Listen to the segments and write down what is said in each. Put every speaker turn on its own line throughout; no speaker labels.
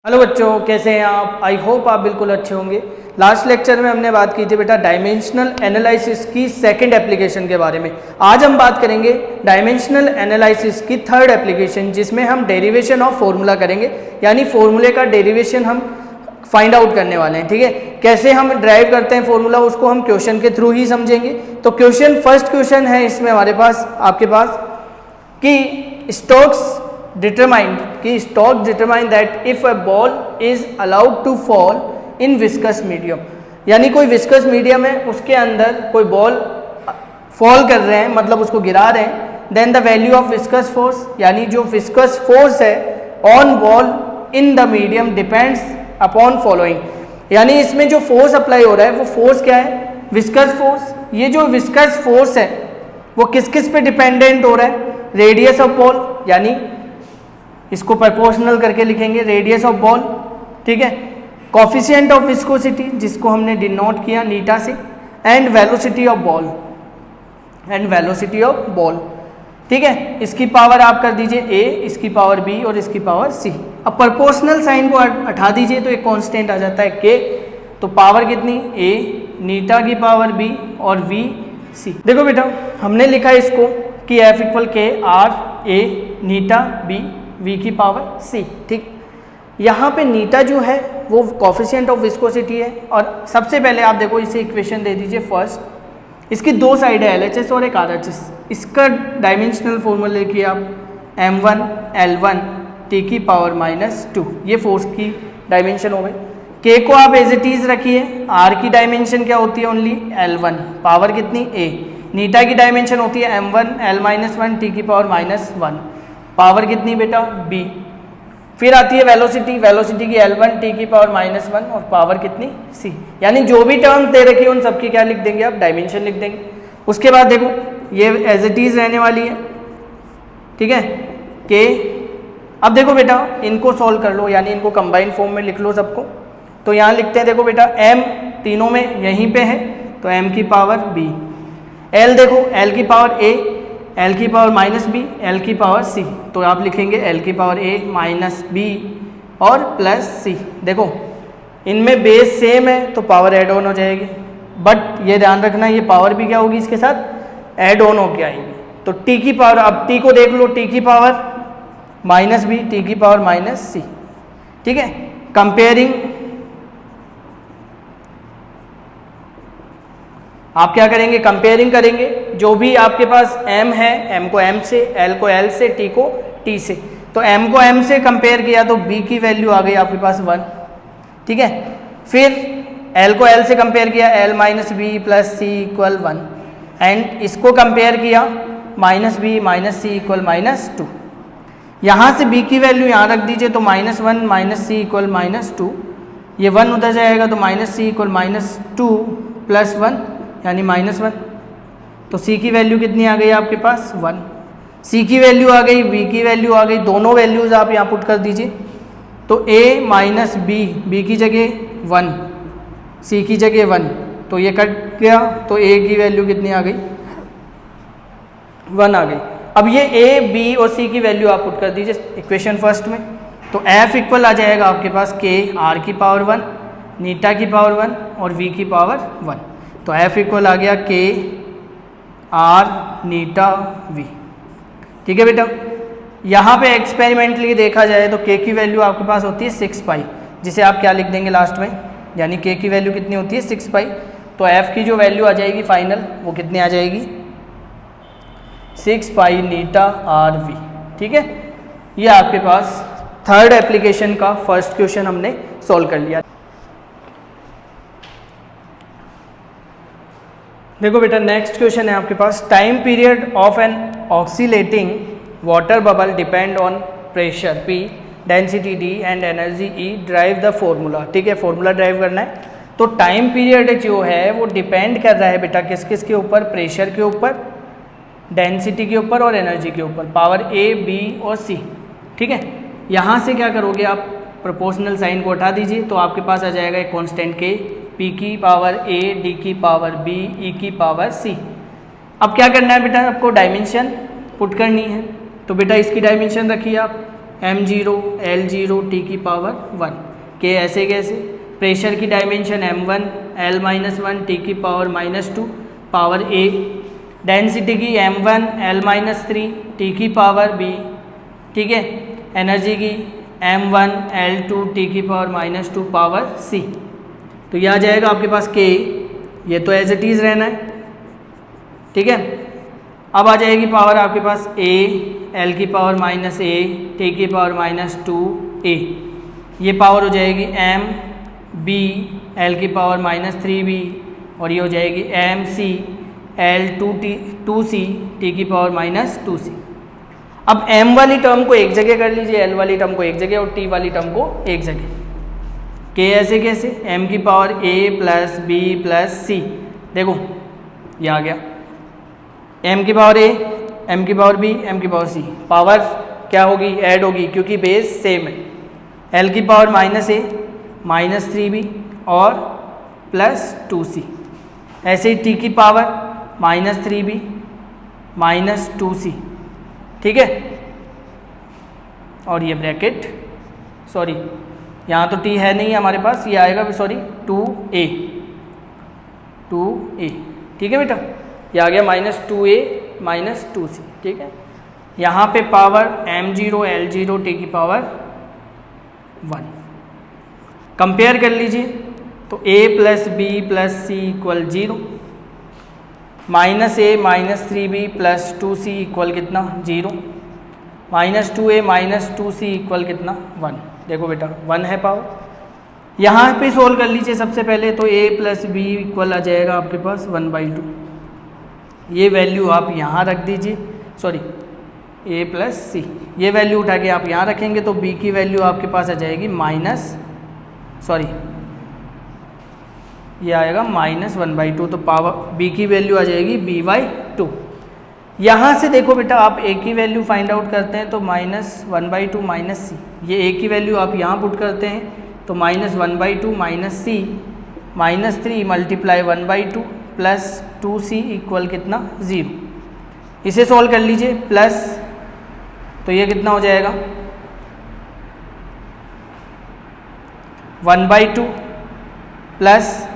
Hello बच्चों, कैसे हैं आप? आई होप आप बिल्कुल अच्छे होंगे। लास्ट लेक्चर में हमने बात की थी बेटा डायमेंशनल एनालिसिस की सेकंड एप्लीकेशन के बारे में। आज हम बात करेंगे डायमेंशनल एनालिसिस की थर्ड एप्लीकेशन, जिसमें हम डेरिवेशन ऑफ फॉर्मूला करेंगे, यानी फॉर्मूले का डेरिवेशन हम फाइंड आउट करने वाले हैं। ठीक है, कैसे हम ड्राइव करते हैं फॉर्मूला उसको हम क्वेश्चन के थ्रू ही समझेंगे। तो क्वेश्चन, फर्स्ट क्वेश्चन है इसमें हमारे पास, आपके पास कि Stokes determine that if a ball is allowed to fall in viscous medium, यानी कोई विस्कस मीडियम है, उसके अंदर कोई बॉल फॉल कर रहे हैं, मतलब उसको गिरा रहे हैं, then the value of viscous force, यानी जो विस्कस फोर्स है on ball in the medium depends upon following, यानी इसमें जो फोर्स अप्लाई हो रहा है वो फोर्स क्या है? Viscous force. ये जो विस्कस फोर्स है वो किस किस पे डिपेंडेंट हो रहा है? रेडियस ऑफ बॉल, यानी इसको प्रोपोर्शनल करके लिखेंगे, रेडियस ऑफ बॉल। ठीक है, कोफिशिएंट ऑफ विस्कोसिटी, जिसको हमने डिनोट किया नीटा से, एंड वेलोसिटी ऑफ बॉल। ठीक है, इसकी पावर आप कर दीजिए a, इसकी पावर b और इसकी पावर c। अब प्रोपोर्शनल साइन को हटा दीजिए तो एक कांस्टेंट आ जाता है k, तो पावर कितनी? a, नीटा की पावर b और v c। देखो बेटा, हमने लिखा इसको कि f equal k r a Neeta b v की पावर c। ठीक, यहाँ पे नीटा जो है वो कोफिशिएंट ऑफ विस्कोसिटी है, और सबसे पहले आप देखो इसे इक्वेशन दे दीजिए फर्स्ट, इसकी दो साइड है LHS और एक RHS। इसका डायमेंशनल फॉर्मूला लिखिए आप m1 L1 t की पावर -2, ये फोर्स की डायमेंशन हो गई। k को आप एज इट इज रखिए, r की डायमेंशन क्या होती है? ओनली L1, पावर कितनी? a। नीटा की डायमेंशन होती है m1 L-1 t की पावर -1, पावर कितनी बेटा? b। फिर आती है वेलोसिटी की L1 t की पावर -1 और पावर कितनी? c। यानी जो भी टर्म्स दे रखी है उन सबकी क्या लिख देंगे आप? डायमेंशन लिख देंगे। उसके बाद देखो ये एज इट इज रहने वाली है। ठीक है, k। अब देखो बेटा इनको सॉल्व कर लो, यानी इनको कंबाइंड फॉर्म में लिख लो सबको। तो यहाँ लिखते हैं, देखो बेटा m तीनों में यहीं पे है, तो m की पावर b। l देखो, l की पावर a, l की पावर -b, l की पावर c, तो आप लिखेंगे l की पावर a -b और +c। देखो इनमें बेस सेम है तो पावर ऐड ऑन हो जाएगी, बट ये ध्यान रखना ये पावर भी क्या होगी इसके साथ? ऐड ऑन होके आएगी। तो t की पावर, अब t को देख लो, t की पावर -b, t की पावर -c। ठीक है, कंपेयरिंग आप क्या करेंगे? कंपेयरिंग करेंगे, जो भी आपके पास m है, m को m से, l को l से, t को t से। तो m को m से कंपेयर किया तो b की वैल्यू आ गई आपके पास 1। ठीक है, फिर l को l से कंपेयर किया, l -b + c = 1, एंड इसको कंपेयर किया -b - c = -2। यहाँ से b की वैल्यू यहाँ रख दीजिए, तो -1 - c = -2, ये 1 उधर जाएगा तो -c = -2 + 1 यानी -1। तो c की वैल्यू कितनी आ गई आपके पास? 1। c की वैल्यू आ गई, b की वैल्यू आ गई, दोनों वैल्यूज़ आप यहाँ पुट कर दीजिए। तो a - b की जगह 1, c की जगह 1, तो ये कट गया, तो a की वैल्यू कितनी आ गई? 1 आ गई। अब ये a, b और c की वैल्यू आप पुट कर दीजिए इक्वेशन फर्स्ट में। तो f इक्वल आ जाएगा आपके पास k r की पावर 1, नीटा की पावर 1 और v की पावर 1। तो f इक्वल आ गया k r नीटा v। ठीक है बेटा, यहाँ पे एक्सपेरिमेंटली देखा जाए तो k की वैल्यू आपके पास होती है 6 पाई, जिसे आप क्या लिख देंगे लास्ट में? यानी k की वैल्यू कितनी होती है? 6 पाई। तो f की जो वैल्यू आ जाएगी फाइनल, वो कितनी आ जाएगी? 6 पाई नीटा r v। ठीक है, ये आपके पास थर्ड एप्लीकेशन का फर्स्ट क्वेश्चन हमने सॉल्व कर लिया। देखो बेटा नेक्स्ट क्वेश्चन है आपके पास, time period of an oscillating water bubble depend on pressure P, density D and energy E, derive the formula. ठीक है, फॉर्मूला ड्राइव करना है। तो टाइम पीरियड जो है वो डिपेंड कर रहा है बेटा किस किस के ऊपर? प्रेशर के ऊपर, डेंसिटी के ऊपर और एनर्जी के ऊपर, पावर A, B और C। ठीक है, यहाँ से क्या करोगे आप? प्रोपोर्शनल साइन को हटा दीजिए, तो आपके पास आ जाएगा एक कांस्टेंट k, P की पावर A, D की पावर B, E की पावर C। अब क्या करना है बेटा? आपको डायमेंशन पुट करनी है। तो बेटा इसकी डायमेंशन रखिए आप m0 l0 t की पावर 1 के ऐसे कैसे। प्रेशर की डायमेंशन m1 l-1 t की पावर -2 पावर a। डेंसिटी की m1 l-3 t की पावर b, ठीक है। एनर्जी की m1 l2 t की पावर -2 पावर c। तो यह आ जाएगा आपके पास k, ये तो एज इट इज़ रहना है, ठीक है। अब आ जाएगी पावर आपके पास a l की पावर -a t की पावर -2a, ये पावर हो जाएगी m b l की पावर -3b, और ये हो जाएगी m c l2c t की पावर -2c। अब m वाली टर्म को एक जगह कर लीजिए, l वाली टर्म को एक जगह और t वाली टर्म को एक जगह। k ऐसे कैसे, m की power a plus b plus c, देखो ये आ गया m की पावर a, m की पावर b, m की पावर c, पावर क्या होगी, ऐड होगी क्योंकि बेस सेम है। l की पावर -a -3b और +2c, ऐसे ही t की पावर -3b -2c, ठीक है। और ये ब्रैकेट, सॉरी यहाँ तो t है नहीं हमारे पास, ये आएगा सॉरी 2a, ठीक है बेटा, ये आ गया -2a -2c, ठीक है। यहाँ पे पावर m0 l0 t की पावर 1, कंपेयर कर लीजिए तो a plus b plus c equal 0, -a -3b plus 2c equal कितना 0, -2a -2c इक्वल कितना 1। देखो बेटा 1 है पावर। यहाँ पे सोल्व कर लीजिए सबसे पहले, तो a प्लस b इक्वल आ जाएगा आपके पास 1/2, ये वैल्यू आप यहाँ रख दीजिए, सॉरी a प्लस c, ये वैल्यू उठा के आप यहाँ रखेंगे तो b की वैल्यू आपके पास आ जाएगी ये आएगा -1/2, तो पावर b की वैल्यू आ जाएगी b/2। यहाँ से देखो बेटा आप a की वैल्यू फाइंड आउट करते हैं तो -1/2 -c, ये a की वैल्यू आप यहाँ पुट करते हैं तो -1/2 -c -3 multiply 1/2 plus 2c equal कितना 0। इसे सॉल्व कर लीजिए, प्लस तो ये कितना हो जाएगा 1/2 plus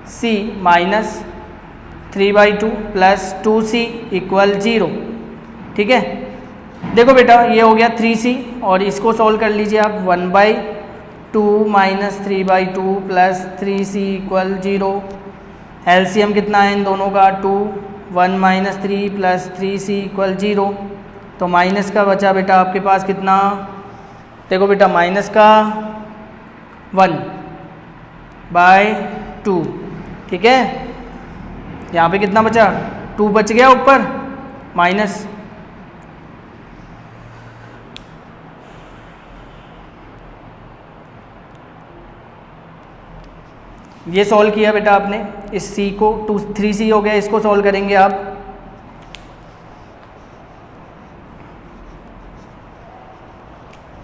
c -3/2 plus 2c equal 0, ठीक है। देखो बेटा ये हो गया 3c, और इसको सॉल्व कर लीजिए आप 1/2 -3/2 प्लस 3c इक्वल 0। एलसीएम कितना है इन दोनों का 2, 1 -3 प्लस 3c इक्वल 0, तो माइनस का बचा बेटा आपके पास कितना, देखो बेटा माइनस का 1/2, ठीक है। यहाँ पे कितना बचा 2 बच गया ऊपर माइनस, ये सॉल्व किया बेटा आपने इस c को, 3c हो गया, इसको सॉल्व करेंगे आप।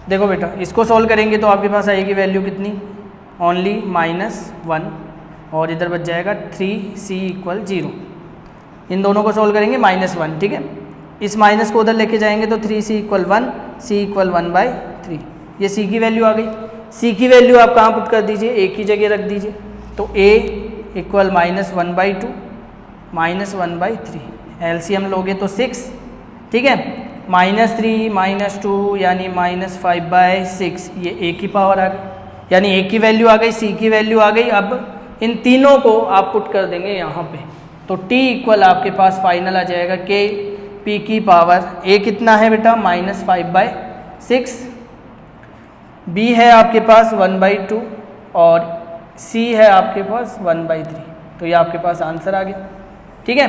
देखो बेटा इसको सॉल्व करेंगे तो आपके पास आएगी वैल्यू कितनी, ओनली -1, और इधर बच जाएगा 3c इक्वल 0। इन दोनों को सॉल्व करेंगे -1, ठीक है। इस माइनस को उधर लेके जाएंगे तो 3c इक्वल 1, c इक्वल 1/3, ये c की वैल्यू आ गई। c की वैल्यू आप कहाँ पुट कर दीजिए, a की जगह रख दीजिए, तो a इक्वल -1/2 -1/3, एलसीएम लोगे तो 6, ठीक है। -3 -2 यानी -5/6, ये a की पावर आ गई, यानी a की वैल्यू आ गई, c की वैल्यू आ गई। अब इन तीनों को आप पुट कर देंगे यहाँ पे, तो t इक्वल आपके पास फाइनल आ जाएगा k p की पावर a कितना है बेटा -5/6, b है आपके पास 1/2 और c है आपके पास 1/3, तो ये आपके पास आंसर आ गया, ठीक है।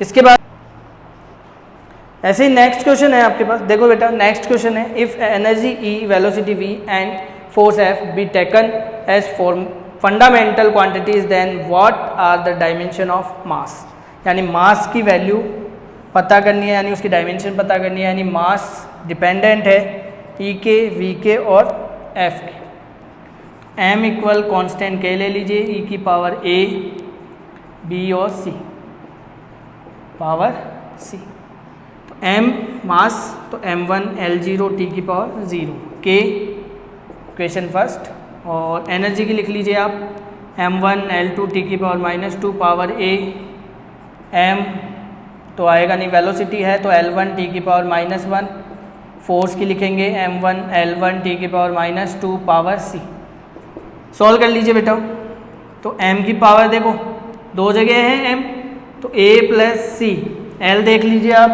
इसके बाद ऐसे ही नेक्स्ट क्वेश्चन है आपके पास, देखो बेटा नेक्स्ट क्वेश्चन है, if energy E, velocity v and force F be taken as fundamental quantities then what are the dimension of mass. यानी मास की वैल्यू पता करनी है, यानी उसकी डायमेंशन पता करनी है, यानी मास डिपेंडेंट है E के, V के और F के। M इक्वल कॉन्स्टेंट K ले लीजिए, E की पावर A, B और C, पावर C। तो m मास तो m1 L0 t की पावर 0 k क्वेश्चन फर्स्ट। और एनर्जी की लिख लीजिए आप m1 L2 t की पावर -2 पावर a m तो आएगा नहीं, वेलोसिटी है तो L1 t की पावर -1। फोर्स की लिखेंगे m1 L1 t की पावर -2 पावर c। सॉल्व कर लीजिए बेटा। तो m की पावर देखो दो जगह है m, तो a प्लस सी, l देख लीजिए आप,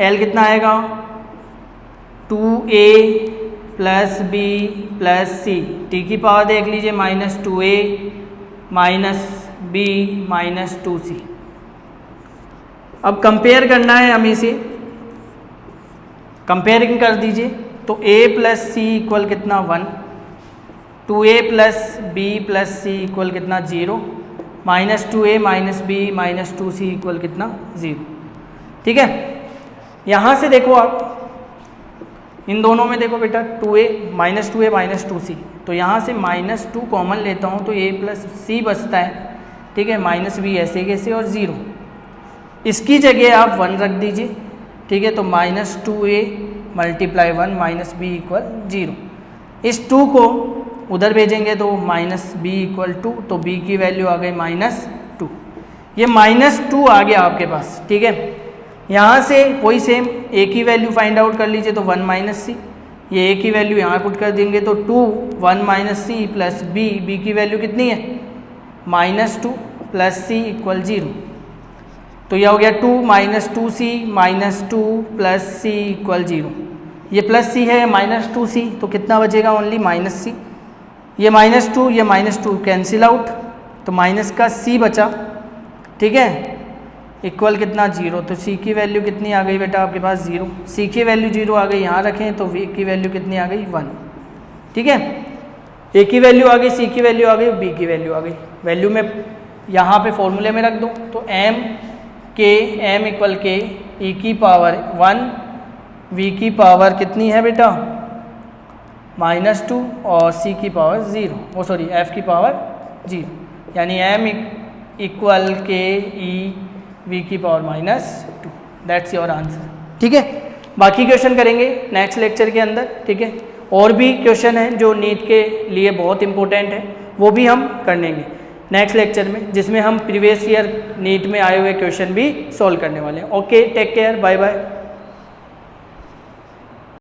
l कितना आएगा 2a plus b plus c, t की पावर देख लीजिए -2a -b -2c। अब कंपेयर करना है हमें इसे, कंपेयरिंग कर दीजिए। तो a प्लस सी इक्वल कितना 1, 2a प्लस b प्लस सी इक्वल कितना 0, -2a -b -2c इक्वल कितना 0। ठीक है, यहाँ से देखो आप इन दोनों में देखो बेटा 2a -2c, तो यहाँ से -2 कॉमन लेता हूँ तो a प्लस सी बचता है। ठीक है, -b ऐसे कैसे और 0, इसकी जगह आप 1 रख दीजिए। ठीक है, तो -2a मल्टीप्लाई 1 -b इक्वल 0। इस 2 को उधर भेजेंगे तो -b इक्वल 2, तो b की वैल्यू आ गई -2। ये -2 आ गया आपके पास। ठीक है, यहाँ से वही सेम a की वैल्यू फाइंड आउट कर लीजिए, तो 1 - c, ये a की वैल्यू यहाँ पुट कर देंगे तो 2 1 - c प्लस b की वैल्यू कितनी है -2 प्लस c इक्वल 0। तो यह हो गया 2 -2c -2 प्लस c इक्वल 0। ये प्लस c है -2c, तो कितना बचेगा ओनली -c। ये -2 ये -2 कैंसिल आउट, तो माइनस का c बचा। ठीक है, इक्वल कितना 0, तो c की वैल्यू कितनी आ गई बेटा आपके पास 0। c की वैल्यू 0 आ गई, यहाँ रखें तो v की वैल्यू कितनी आ गई 1। ठीक है, a की वैल्यू आ गई, c की वैल्यू आ गई, b की वैल्यू आ गई। वैल्यू में यहाँ पे फॉर्मूले में रख दो, तो m इक्वल के e की पावर 1, v की पावर कितनी है बेटा -2 और c की पावर 0, सॉरी f की पावर 0, यानी m इक्वल के e v की पावर -2। That's your answer. ठीक है, बाकी क्वेश्चन करेंगे नेक्स्ट लेक्चर के अंदर। ठीक है, और भी क्वेश्चन हैं जो नीट के लिए बहुत इंपॉर्टेंट है, वो भी हम कर लेंगे नेक्स्ट लेक्चर में, जिसमें हम प्रीवियस ईयर नीट में आए हुए क्वेश्चन भी सॉल्व करने वाले हैं। Okay, take care, bye bye.